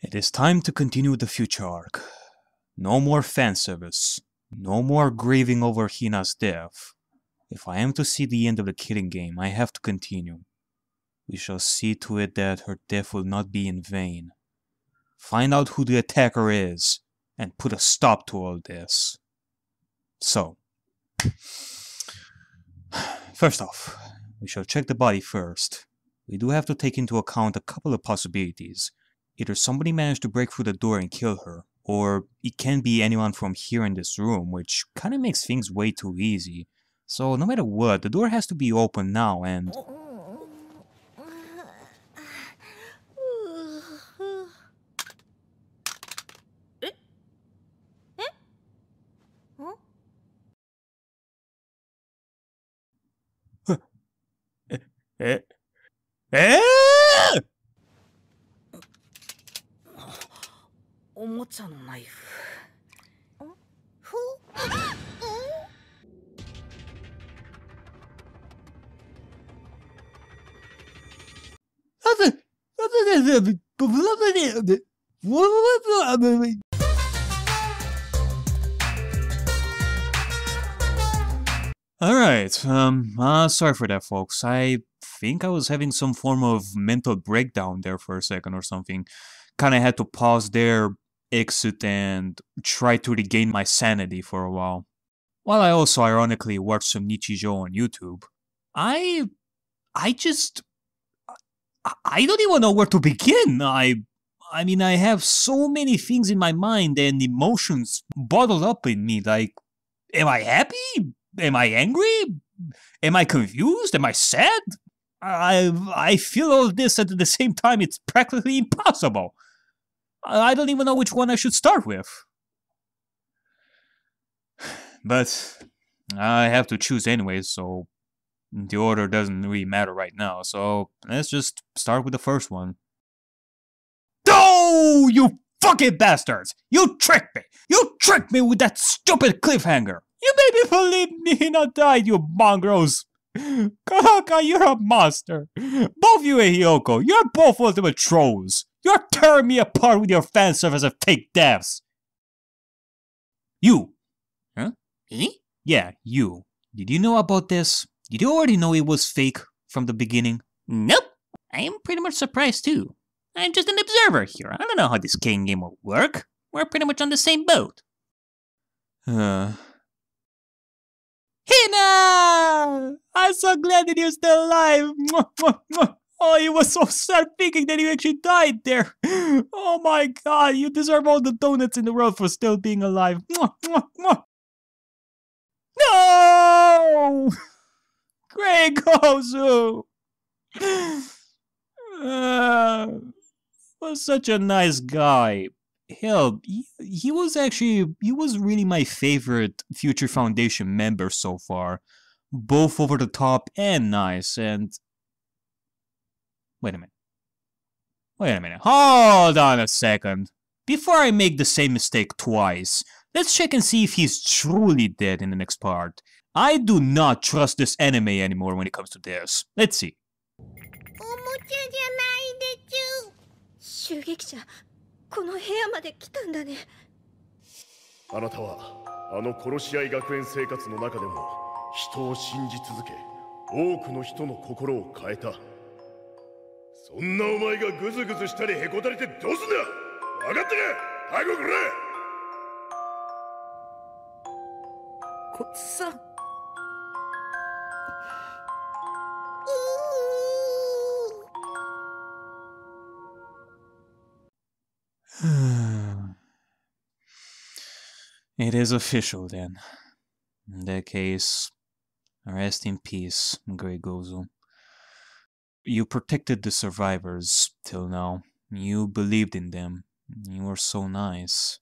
It is time to continue the future arc. No more fan service. No more grieving over Hina's death. If I am to see the end of the killing game, I have to continue. We shall see to it that her death will not be in vain. Find out who the attacker is, and put a stop to all this. So, first off, we shall check the body first. We do have to take into account a couple of possibilities. Either somebody managed to break through the door and kill her, or it can be anyone from here in this room, which kinda makes things way too easy. So no matter what, the door has to be open now and... Eh? おもちゃのナイフ。Alright, sorry for that, folks. I think I was having some form of mental breakdown there for a second or something. Kinda had to pause there, exit, and try to regain my sanity for a while. While I also ironically watched some Nichijou on YouTube. I don't even know where to begin. I mean, I have so many things in my mind and emotions bottled up in me, like, am I happy? Am I angry? Am I confused? Am I sad? I feel all this at the same time. It's practically impossible. I don't even know which one I should start with. But I have to choose anyway, so the order doesn't really matter right now. So let's just start with the first one. Oh, you fucking bastards! You tricked me! You tricked me with that stupid cliffhanger! You made me believe Nina died, you mongrels! Kaka, you're a monster! Both you and Hiyoko, you're both ultimate trolls! You're tearing me apart with your fan service of fake deaths! You! Huh? Me? Yeah, you. Did you know about this? Did you already know it was fake from the beginning? Nope! I am pretty much surprised too. I'm just an observer here. I don't know how this killing game will work. We're pretty much on the same boat. Hina! I'm so glad that you're still alive! Oh, it was so sad thinking that you actually died there! Oh my god, you deserve all the donuts in the world for still being alive! No! Great Gozu! Was such a nice guy. Hell, he was really my favorite Future Foundation member so far. Both over the top and nice, and... Wait a minute. Hold on a second. Before I make the same mistake twice, let's check and see if he's truly dead in the next part. I do not trust this anime anymore when it comes to this. Let's see. 襲撃者、この部屋まで来たんだね。あなたはあの殺し合い学園生活の中でも人を信じ続け、多くの人の心を変えた。そんなお前がグズグズしたりへこたれてどうすんだ。分かってる。早く来れ。こっさん。It is official then. In that case, rest in peace, Great Gozu. You protected the survivors till now. You believed in them. You were so nice.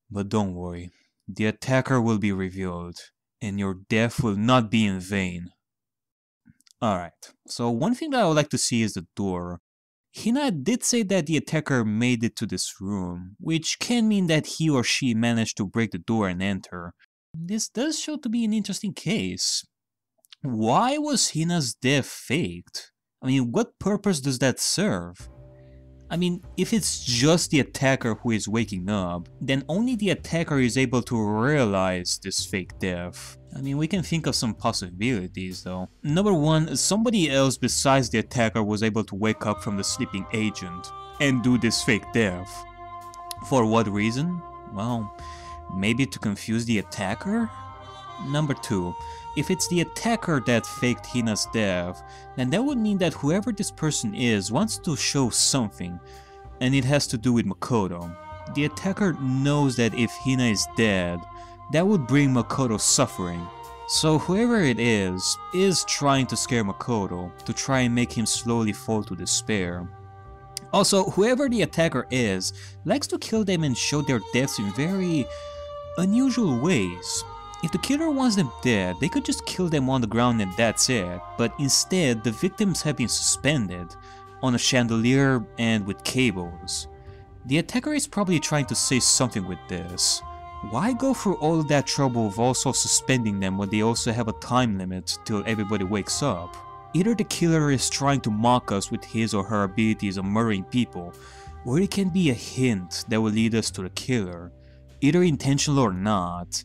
But don't worry. The attacker will be revealed, and your death will not be in vain. Alright, so one thing that I would like to see is the door. Hina did say that the attacker made it to this room, which can mean that he or she managed to break the door and enter. This does show to be an interesting case. Why was Hina's death faked? I mean, what purpose does that serve? I mean, if it's just the attacker who is waking up, then only the attacker is able to realize this fake death. I mean, we can think of some possibilities though. Number one, somebody else besides the attacker was able to wake up from the sleeping agent and do this fake death. For what reason? Well, maybe to confuse the attacker? Number two, if it's the attacker that faked Hina's death, then that would mean that whoever this person is wants to show something, and it has to do with Makoto. The attacker knows that if Hina is dead, that would bring Makoto suffering. So whoever it is trying to scare Makoto, to try and make him slowly fall to despair. Also, whoever the attacker is, likes to kill them and show their deaths in very unusual ways. If the killer wants them dead, they could just kill them on the ground and that's it, but instead the victims have been suspended on a chandelier and with cables. The attacker is probably trying to say something with this. Why go through all that trouble of also suspending them when they also have a time limit till everybody wakes up? Either the killer is trying to mock us with his or her abilities of murdering people, or it can be a hint that will lead us to the killer, either intentional or not.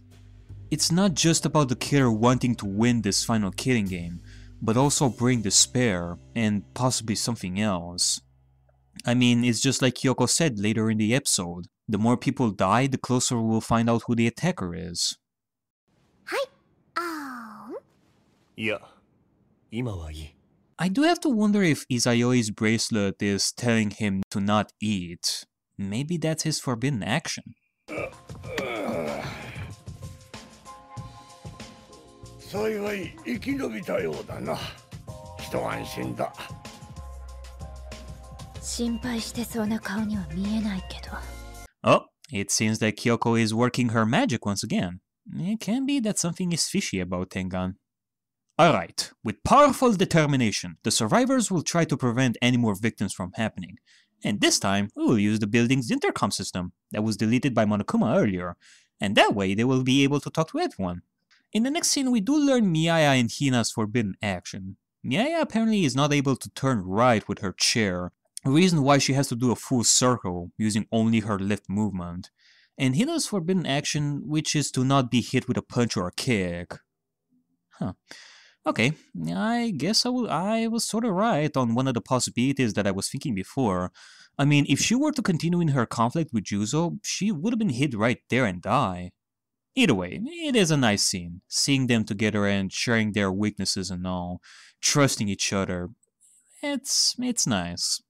It's not just about the killer wanting to win this final killing game, but also bring despair and possibly something else. I mean, it's just like Kyoko said later in the episode, the more people die, the closer we'll find out who the attacker is. Yeah. 今はいい. I do have to wonder if Izayoi's bracelet is telling him to not eat. Maybe that's his forbidden action. 幸い生き延びたようだな。一安心だ。心配してそうな顔には見えないけど。Oh, it seems that Kyoko is working her magic once again. It can be that something is fishy about Tengan. Alright, with powerful determination, the survivors will try to prevent any more victims from happening. And this time, we will use the building's intercom system that was deleted by Monokuma earlier, and that way they will be able to talk to everyone. In the next scene, we do learn Miyaya and Hina's forbidden action. Miyaya apparently is not able to turn right with her chair, a reason why she has to do a full circle using only her left movement. And Hina's forbidden action, which is to not be hit with a punch or a kick. Huh. Okay, I guess I was sort of right on one of the possibilities that I was thinking before. I mean, if she were to continue in her conflict with Juzo, she would have been hit right there and die. Either way, it is a nice scene, seeing them together and sharing their weaknesses and all, trusting each other. It's nice.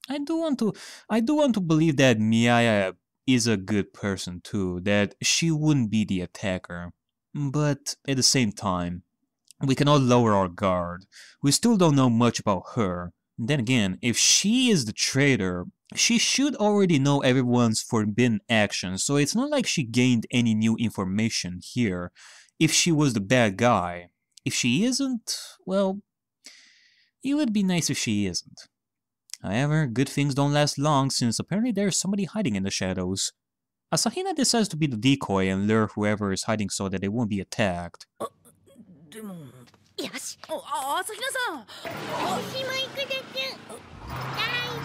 I do want to believe that Miyaya is a good person too, that she wouldn't be the attacker. But at the same time, we cannot lower our guard. We still don't know much about her. Then again, if she is the traitor, she should already know everyone's forbidden actions, so it's not like she gained any new information here. If she was the bad guy. If she isn't, well, it would be nice if she isn't. However, good things don't last long since apparently there's somebody hiding in the shadows. Asahina decides to be the decoy and lure whoever is hiding so that they won't be attacked. でも。よし。朝比奈さん。おしまいくです。大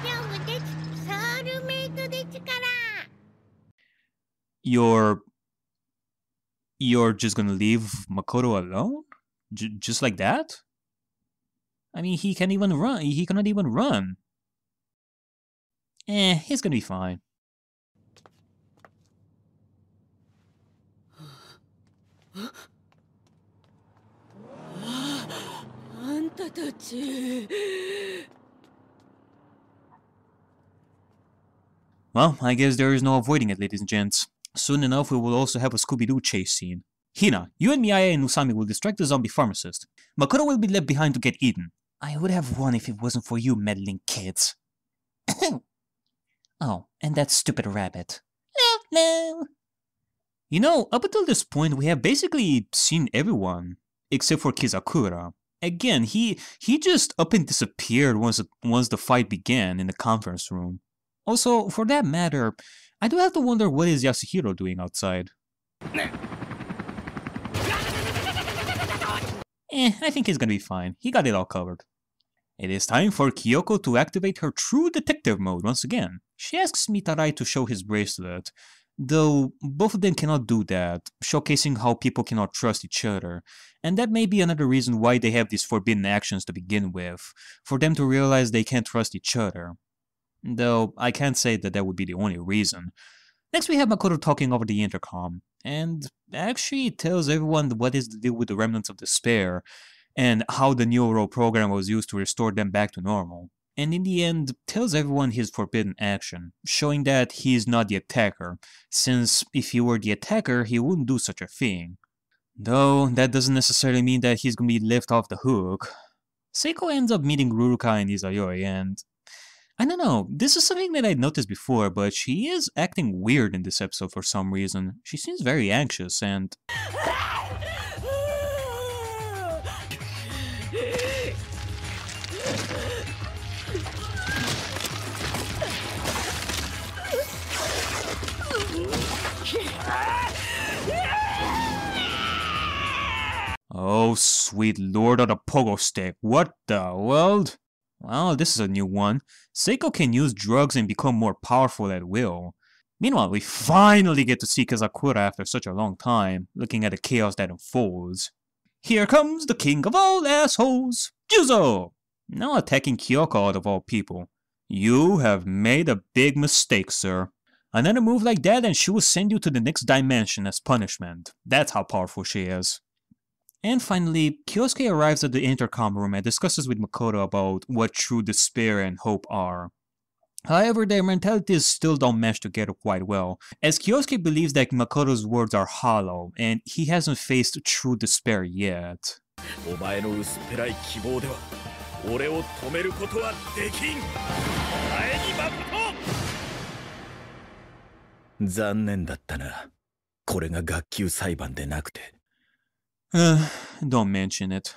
丈夫です。ソウルメイトですから。You're just gonna leave Makoto alone? Just like that? I mean, he can't even run. He cannot even run. He's gonna be fine. あんたたち。Well, I guess there is no avoiding it, ladies and gents. Soon enough, we will also have a Scooby-Doo chase scene. Hina, you and Miyaya and Usami will distract the zombie pharmacist. Makoto will be left behind to get eaten. I would have won if it wasn't for you meddling kids. Oh, and that stupid rabbit. No. You know, up until this point, we have basically seen everyone, except for Kizakura. Again, he just up and disappeared once the fight began in the conference room. Also, for that matter, I do have to wonder what is Yasuhiro doing outside. I think he's gonna be fine. He got it all covered. It is time for Kyoko to activate her true detective mode once again. She asks Mitarai to show his bracelet, though both of them cannot do that, showcasing how people cannot trust each other, and that may be another reason why they have these forbidden actions to begin with, for them to realize they can't trust each other. Though I can't say that that would be the only reason. Next we have Makoto talking over the intercom, and actually tells everyone what is the deal with the remnants of despair, and how the neural program was used to restore them back to normal. And in the end, tells everyone his forbidden action, showing that he is not the attacker, since if he were the attacker, he wouldn't do such a thing. Though, that doesn't necessarily mean that he's gonna be left off the hook. Seiko ends up meeting Ruruka and Izayori, and I don't know, this is something that I'd noticed before, but she is acting weird in this episode for some reason. She seems very anxious, and oh, sweet lord of the pogo stick, what the world? Well, this is a new one. Seiko can use drugs and become more powerful at will. Meanwhile, we finally get to see Kazakura after such a long time, looking at the chaos that unfolds. Here comes the king of all assholes, Juzo! Now attacking Kyoko out of all people. You have made a big mistake, sir. Another move like that and she will send you to the next dimension as punishment. That's how powerful she is. And finally, Kyosuke arrives at the intercom room and discusses with Makoto about what true despair and hope are. However, their mentalities still don't mesh together quite well, as Kyosuke believes that Makoto's words are hollow, and he hasn't faced true despair yet. お前の薄っぺらい希望では俺を止めることはできん。前に誠。残念だったな。これが学級裁判でなくて。Don't mention it.